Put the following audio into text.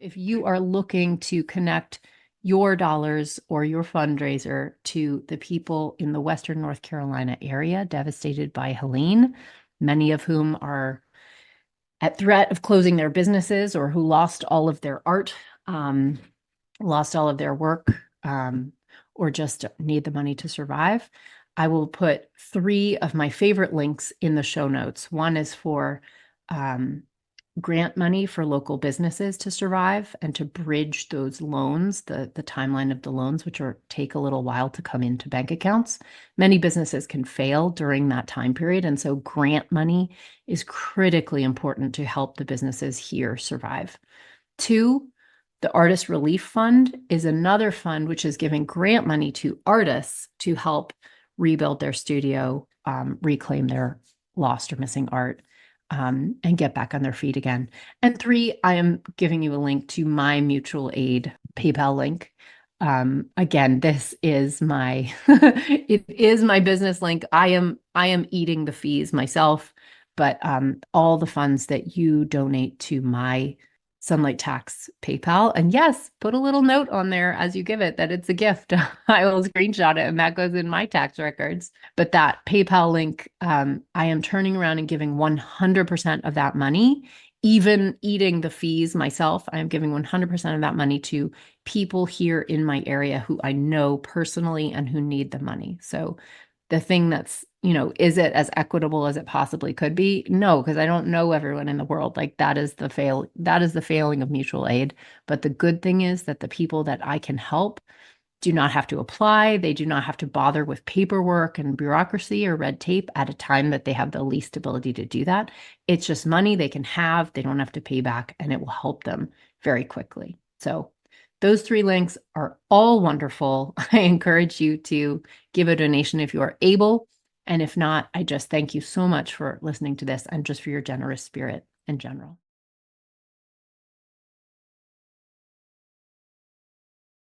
If you are looking to connect your dollars or your fundraiser to the people in the Western North Carolina area devastated by Helene, many of whom are at threat of closing their businesses or who lost all of their art, lost all of their work, or just need the money to survive, I will put 3 of my favorite links in the show notes. One is for grant money for local businesses to survive and to bridge those loans, the timeline of the loans, which take a little while to come into bank accounts. Many businesses can fail during that time period. And so grant money is critically important to help the businesses here survive. 2, the Artist Relief Fund is another fund which is giving grant money to artists to help rebuild their studio, reclaim their lost or missing art, and get back on their feet again. And 3, I am giving you a link to my mutual aid PayPal link. Again, this is my it is my business link. I am eating the fees myself, but all the funds that you donate to my Sunlight Tax PayPal. And yes, put a little note on there as you give it that it's a gift. I will screenshot it and that goes in my tax records. But that PayPal link, I am turning around and giving 100% of that money, even eating the fees myself. I am giving 100% of that money to people here in my area who I know personally and who need the money. So the thing that's, is it as equitable as it possibly could be? No, because I don't know everyone in the world. Like that is the failing of mutual aid. But the good thing is that the people that I can help do not have to apply. They do not have to bother with paperwork and bureaucracy or red tape at a time that they have the least ability to do that. It's just money they can have. They don't have to pay back, and it will help them very quickly. So those 3 links are all wonderful. I encourage you to give a donation if you are able. And if not, I just thank you so much for listening to this and just for your generous spirit in general.